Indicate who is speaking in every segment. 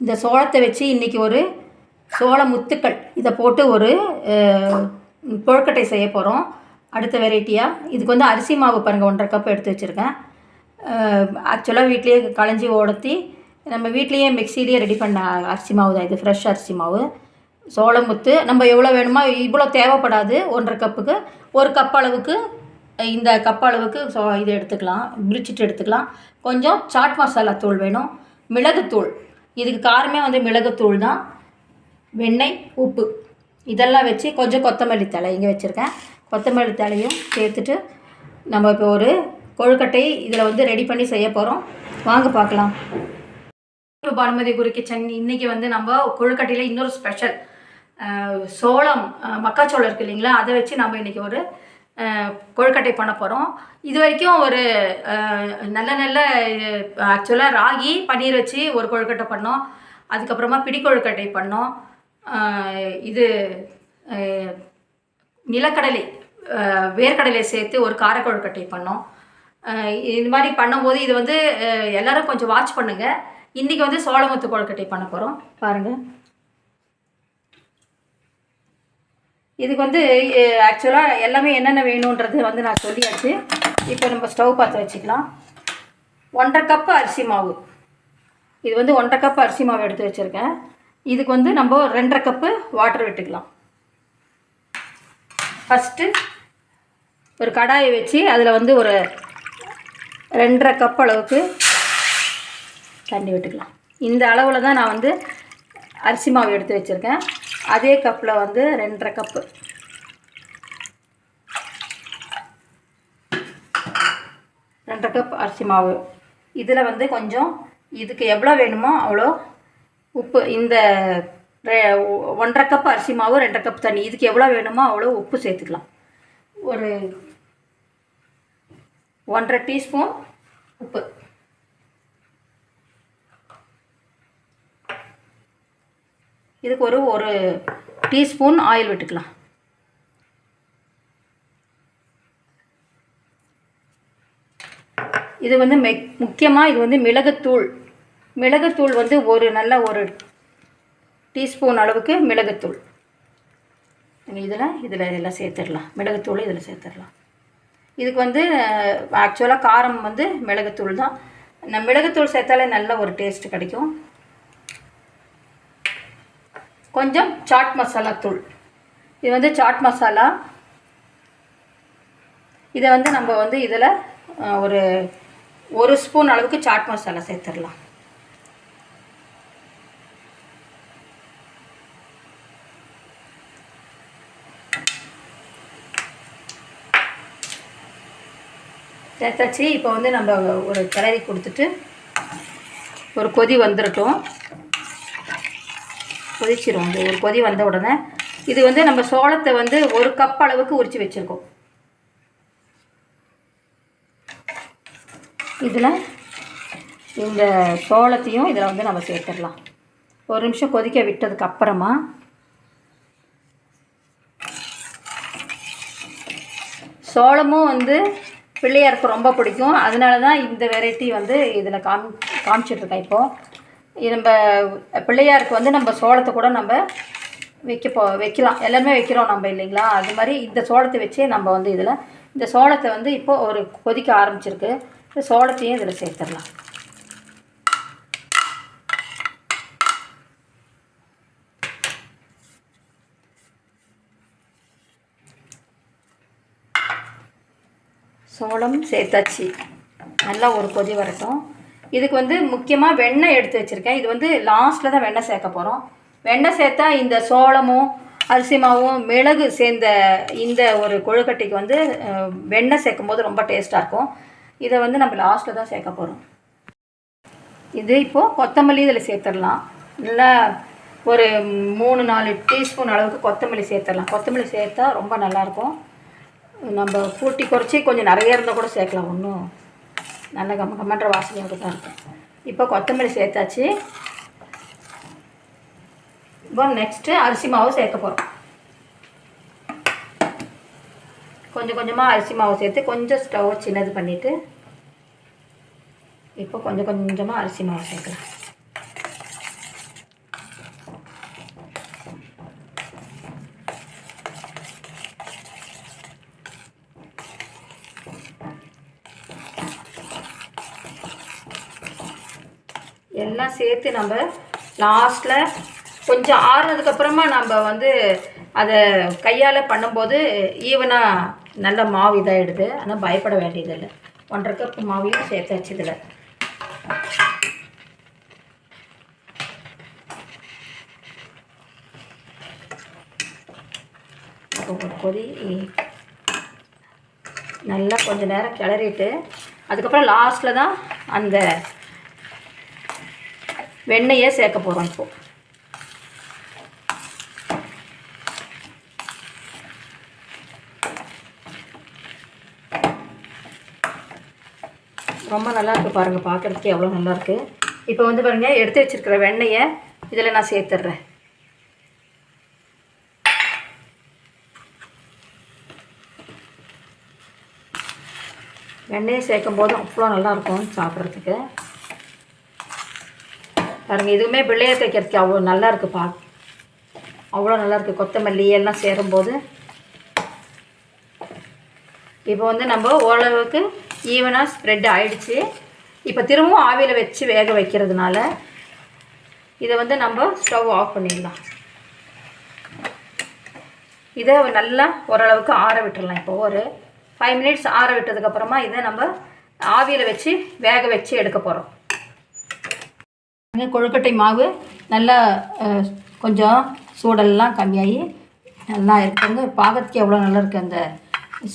Speaker 1: இந்த சோளத்தை வச்சு இன்றைக்கி ஒரு சோள முத்துக்கள் இதை போட்டு ஒரு கொழுக்கட்டை செய்ய போகிறோம். அடுத்த வெரைட்டியாக இதுக்கு வந்து அரிசி மாவு பாருங்கள் 1.5 கப் எடுத்து வச்சுருக்கேன். ஆக்சுவலாக வீட்லேயே களைஞ்சி ஓடத்தி நம்ம வீட்லேயே மிக்சிலேயே ரெடி பண்ண அரிசி மாவு தான் இது. ஃப்ரெஷ் அரிசி மாவு சோளமுத்து நம்ம எவ்வளோ வேணுமோ இவ்வளோ தேவைப்படாது. 1.5 கப்புக்கு 1 கப் அளவுக்கு இந்த கப் அளவுக்கு இது எடுத்துக்கலாம், பிரிச்சுட்டு எடுத்துக்கலாம். கொஞ்சம் சாட் மசாலா தூள் வேணும், மிளகுத்தூள், இதுக்கு காரமே வந்து மிளகுத்தூள் தான், வெண்ணெய், உப்பு இதெல்லாம் வச்சு கொஞ்சம் கொத்தமல்லி தழை இங்கே வச்சுருக்கேன். கொத்தமல்லி தழையும் சேர்த்துட்டு நம்ம இப்போ ஒரு கொழுக்கட்டை இதில் வந்து ரெடி பண்ணி செய்ய போகிறோம். வாங்க பார்க்கலாம். பானுமதி குரு கிச்சன் இன்றைக்கி வந்து நம்ம கொழுக்கட்டையில் இன்னொரு ஸ்பெஷல் சோளம் மக்காச்சோளம் இருக்குது இல்லைங்களா, அதை வச்சு நம்ம இன்றைக்கி ஒரு கொழுக்கட்டை பண்ண போகிறோம். இது வரைக்கும் ஒரு நல்ல ஆக்சுவலாக ராகி பன்னீர் வச்சு ஒரு கொழுக்கட்டை பண்ணோம். அதுக்கப்புறமா பிடி கொழுக்கட்டை பண்ணோம். இது நிலக்கடலை வேர்க்கடலை சேர்த்து ஒரு கார கொழுக்கட்டை பண்ணோம். இது மாதிரி பண்ணும்போது இது வந்து எல்லோரும் கொஞ்சம் வாட்ச் பண்ணுங்கள். இன்றைக்கி வந்து சோளமுத்து கொழுக்கட்டை பண்ண போகிறோம். பாருங்கள், இதுக்கு வந்து ஆக்சுவலாக எல்லாமே என்னென்ன வேணுன்றது வந்து நான் சொல்லியாச்சு. இப்போ நம்ம ஸ்டவ் பார்த்து வச்சுக்கலாம். 1.5 கப்பு அரிசி மாவு, இது வந்து 1.5 கப்பு அரிசி மாவு எடுத்து வச்சுருக்கேன். இதுக்கு வந்து நம்ம 2.5 கப்பு வாட்டர் விட்டுக்கலாம். ஃபஸ்ட்டு ஒரு கடாயை வச்சு அதில் வந்து ஒரு 2.5 கப் அளவுக்கு தண்ணி விட்டுக்கலாம். இந்த அளவில் தான் நான் வந்து அரிசி மாவு எடுத்து வச்சுருக்கேன். அதே கப்பில் வந்து 2.5 கப்பு அரிசி மாவு. இதில் வந்து கொஞ்சம் இதுக்கு எவ்வளோ வேணுமோ அவ்வளோ உப்பு. இந்த 1.5 கப் அரிசி மாவு 2.5 கப் தண்ணி, இதுக்கு எவ்வளோ வேணுமோ அவ்வளோ உப்பு சேர்த்துக்கலாம். ஒரு 1.5 டீஸ்பூன் உப்பு. இதுக்கு ஒரு டீஸ்பூன் ஆயில் விட்டுக்கலாம். இது வந்து முக்கியமாக இது வந்து மிளகுத்தூள் வந்து ஒரு டீஸ்பூன் அளவுக்கு மிளகுத்தூள் இதில் எல்லாம் சேர்த்துடலாம். மிளகுத்தூள் இதில் சேர்த்துடலாம். இதுக்கு வந்து ஆக்சுவலாக காரம் வந்து மிளகுத்தூள் தான். மிளகுத்தூள் சேர்த்தாலே நல்ல ஒரு டேஸ்ட் கிடைக்கும். கொஞ்சம் சாட் மசாலா தூள், இது வந்து சாட் மசாலா. இதை வந்து நம்ம வந்து இதில் ஒரு ஸ்பூன் அளவுக்கு சாட் மசாலா சேர்த்துடலாம். சேர்த்தாச்சு. இப்போ வந்து நம்ம ஒரு கிளறி கொடுத்துட்டு ஒரு கொதி வந்துடட்டும். கொதிச்சிரும். அது ஒரு கொதி வந்த உடனே இது வந்து நம்ம சோளத்தை வந்து 1 கப் அளவுக்கு உரித்து வச்சுருக்கோம். இதில் இந்த சோளத்தையும் இதில் வந்து நம்ம சேர்த்துடலாம். ஒரு நிமிஷம் கொதிக்க விட்டதுக்கு அப்புறமா சோளமும் வந்து பிள்ளையாருக்கு ரொம்ப பிடிக்கும். அதனால தான் இந்த வெரைட்டி வந்து இதில் காமிச்சிட்ருக்கேன். இப்போது நம்ம பிள்ளையாருக்கு வந்து நம்ம சோளத்தை கூட நம்ம வைக்கலாம். எல்லாமே வைக்கிறோம் நம்ம இல்லைங்களா, அது மாதிரி இந்த சோளத்தை வச்சே நம்ம வந்து இதில் இந்த சோளத்தை வந்து இப்போது ஒரு கொதிக்க ஆரம்பிச்சிருக்கு. இந்த சோளத்தையும் இதில் சேர்த்துடலாம். சோளம் சேர்த்தாச்சு. நல்லா ஒரு கொதி வரட்டும். இதுக்கு வந்து முக்கியமாக வெண்ணெய் எடுத்து வச்சுருக்கேன். இது வந்து லாஸ்ட்டில் தான் வெண்ணெய் சேர்க்க போகிறோம். வெண்ணெய் சேர்த்தா இந்த சோளமும் அரிசி மாவும் மிளகு சேர்ந்த இந்த ஒரு கொழுக்கட்டைக்கு வந்து வெண்ணெய் சேர்க்கும் போது ரொம்ப டேஸ்ட்டாக இருக்கும். இதை வந்து நம்ம லாஸ்ட்டில் தான் சேர்க்க போகிறோம். இது இப்போது கொத்தமல்லி இதில் சேர்த்துடலாம். நல்லா ஒரு 3-4 டீஸ்பூன் அளவுக்கு கொத்தமல்லி சேர்த்துடலாம். கொத்தமல்லி சேர்த்தா ரொம்ப நல்லாயிருக்கும். நம்ம கூட்டி குறைச்சி கொஞ்சம் நிறைய இருந்தால் கூட சேர்க்கலாம். ஒன்றும் நல்ல கம்மன்ற வாசனையோடு தான் இருக்கும். இப்போ கொத்தமல்லி சேர்த்தாச்சு. இப்போ நெக்ஸ்ட்டு அரிசி மாவு சேர்க்க போகிறோம். கொஞ்சம் கொஞ்சமாக அரிசி மாவு சேர்த்து கொஞ்சம் ஸ்டவ் சின்னது பண்ணிவிட்டு இப்போ கொஞ்சம் கொஞ்சமாக அரிசி மாவு சேர்க்கலாம். எல்லாம் சேர்த்து நம்ம லாஸ்ட்டில் கொஞ்சம் ஆறுனதுக்கப்புறமா நம்ம வந்து அதை கையால் பண்ணும்போது ஈவனாக நல்ல மாவு இதாகிடுது. ஆனால் பயப்பட வேண்டியதில்லை. 1.5 கப் மாவையும் சேர்த்தாச்சு இதில். ஒரு கொதி நல்லா கொஞ்சம் நேரம் கிளறிட்டு அதுக்கப்புறம் லாஸ்ட்டில் தான் அந்த வெண்ணெயை சேர்க்க போகிறோம். இப்போது ரொம்ப நல்லாயிருக்கு பாருங்கள், பார்க்குறதுக்கு எவ்வளோ நல்லாயிருக்கு. இப்போ வந்து பாருங்கள், எடுத்து வச்சுருக்கிற வெண்ணெயை இதில் நான் சேர்த்துட்றேன். வெண்ணெயை சேர்க்கும் போது அவ்வளோ நல்லாயிருக்கும் சாப்பிட்றதுக்கு. பாருங்கள், இதுவுமே பிள்ளையார் தைக்கிறதுக்கு அவ்வளோ நல்லாயிருக்கு. அவ்வளோ நல்லாயிருக்கு. கொத்தமல்லி எல்லாம் சேரும்போது இப்போ வந்து நம்ம ஓரளவுக்கு ஈவனாக ஸ்ப்ரெட் ஆகிடுச்சு. இப்போ திரும்பவும் ஆவியில் வச்சு வேக வைக்கிறதுனால இதை வந்து நம்ம ஸ்டவ் ஆஃப் பண்ணிடலாம். இதை நல்லா ஓரளவுக்கு ஆற விட்டுடலாம். இப்போ ஒரு 5 மினிட்ஸ் ஆற விட்டதுக்கப்புறமா இதை நம்ம ஆவியில் வச்சு வேக வச்சு எடுக்க போகிறோம். கொழுக்கட்டை மாவு நல்லா கொஞ்சம் சூடெல்லாம் கம்மியாகி நல்லா இருக்குங்க. பார்க்கறதுக்கு எவ்வளோ நல்லா இருக்குது. அந்த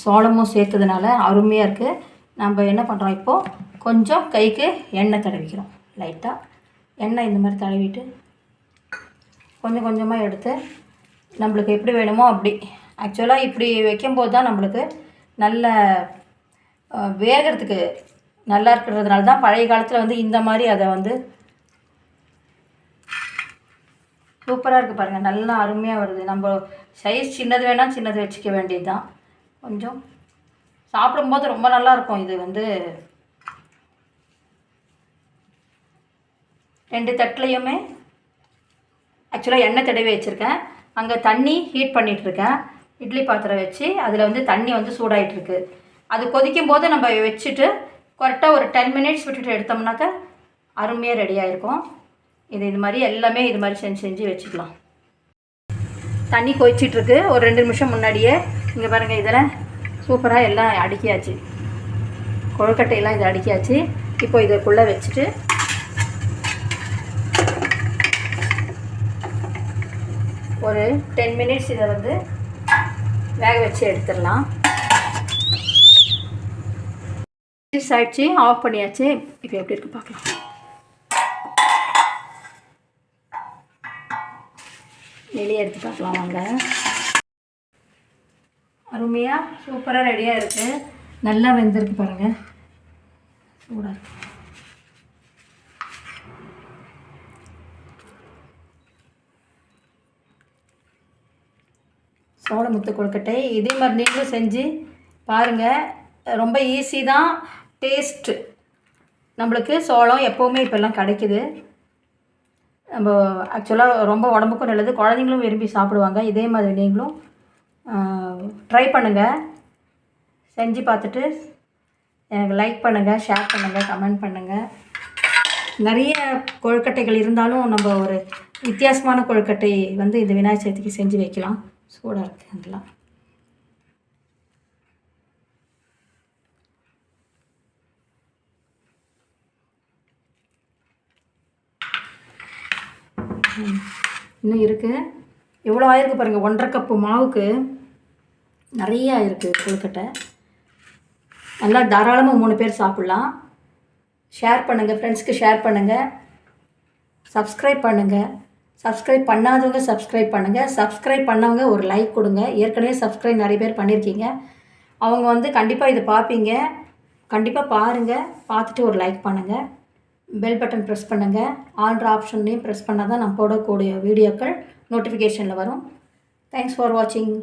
Speaker 1: சோளமும் சேர்த்ததுனால அருமையாக இருக்குது. நம்ம என்ன பண்ணுறோம், இப்போது கொஞ்சம் கைக்கு எண்ணெய் தடவிக்கிறோம். லைட்டாக எண்ணெய் இந்த மாதிரி தடவிட்டு கொஞ்சம் கொஞ்சமாக எடுத்து நம்மளுக்கு எப்படி வேணுமோ அப்படி. ஆக்சுவலாக இப்படி வைக்கும்போது தான் நம்மளுக்கு நல்ல வேகிறதுக்கு நல்லா இருக்கிறதுனால தான் பழைய காலத்தில் வந்து இந்த மாதிரி அதை வந்து சூப்பராக இருக்குது பாருங்கள். நல்லா அருமையாக வருது. நம்ம சைஸ் சின்னது வேணால் சின்னது வச்சுக்க வேண்டியது தான். கொஞ்சம் சாப்பிடும்போது ரொம்ப நல்லாயிருக்கும். இது வந்து 2 தட்டுலையுமே ஆக்சுவலாக எண்ணெய் தடவி வச்சுருக்கேன். அங்கே தண்ணி ஹீட் பண்ணிகிட்ருக்கேன். இட்லி பாத்திரம் வச்சு அதில் வந்து தண்ணி வந்து சூடாகிட்டுருக்கு. அது கொதிக்கும் போது நம்ம வச்சுட்டு கரெக்டாக ஒரு 10 மினிட்ஸ் விட்டுட்டு எடுத்தோம்னாக்கா அருமையாக ரெடியாக இருக்கும். இது மாதிரி எல்லாமே இது மாதிரி செஞ்சு வச்சுக்கலாம். தண்ணி கொதிச்சிட்ருக்கு. ஒரு 2 நிமிஷம் முன்னாடியே இங்கே பாருங்கள், இதில் சூப்பராக எல்லாம் அடுக்கியாச்சு. கொழுக்கட்டையெல்லாம் இதை அடுக்கியாச்சு. இப்போ இதுக்குள்ளே வச்சுட்டு ஒரு 10 மினிட்ஸ் இதை வந்து வேக வச்சு எடுத்துடலாம். ஆயிடுச்சு, ஆஃப் பண்ணியாச்சு. இப்போ எப்படி இருக்குது பார்க்கலாம். வெளியே எடுத்து பார்க்கலாம் வாங்க. அருமையாக சூப்பராக ரெடியாக இருக்குது. நல்லா வெந்திருக்கு பாருங்கள். சூடாக இருக்கு. சோளமுத்து கொழுக்கட்டை இதே மாதிரி நீங்களும் செஞ்சு பாருங்கள். ரொம்ப ஈஸி தான். டேஸ்ட்டு நம்மளுக்கு சோளம் எப்போவுமே இப்போல்லாம் கிடைக்குது. நம்ம ஆக்சுவலாக ரொம்ப உடம்புக்கும் நல்லது. குழந்தைங்களும் விரும்பி சாப்பிடுவாங்க. இதே மாதிரி நீங்களும் ட்ரை பண்ணுங்கள். செஞ்சு பார்த்துட்டு எனக்கு லைக் பண்ணுங்கள், ஷேர் பண்ணுங்கள், கமெண்ட் பண்ணுங்கள். நிறைய கொழுக்கட்டைகள் இருந்தாலும் நம்ம ஒரு வித்தியாசமான கொழுக்கட்டை வந்து இந்த விநாயகர் சதுர்த்திக்கு செஞ்சு வைக்கலாம். சூடாக இருக்குது. அதெல்லாம் இன்னும் இருக்குது. எவ்வளோ ஆயிருக்கு பாருங்கள். 1.5 கப்பு மாவுக்கு நிறைய இருக்குது கொழுக்கட்டை. நல்லா தாராளமாக 3 பேர் சாப்பிட்லாம். ஷேர் பண்ணுங்கள், ஃப்ரெண்ட்ஸ்க்கு ஷேர் பண்ணுங்கள். சப்ஸ்கிரைப் பண்ணுங்கள். சப்ஸ்கிரைப் பண்ணாதவங்க சப்ஸ்கிரைப் பண்ணுங்கள். சப்ஸ்கிரைப் பண்ணவங்க ஒரு லைக் கொடுங்க. ஏற்கனவே சப்ஸ்கிரைப் நிறைய பேர் பண்ணியிருக்கீங்க. அவங்க வந்து கண்டிப்பாக இதை பார்ப்பீங்க. கண்டிப்பாக பாருங்கள். பார்த்துட்டு ஒரு லைக் பண்ணுங்கள். பெல் பட்டன் ப்ரெஸ் பண்ணுங்கள். ஆல்ட்ரு ஆப்ஷன்லேயும் ப்ரெஸ் பண்ணால் தான் நம்ம போடக்கூடிய வீடியோக்கள் நோட்டிஃபிகேஷனில் வரும். தேங்க்ஸ் ஃபார் வாட்சிங்.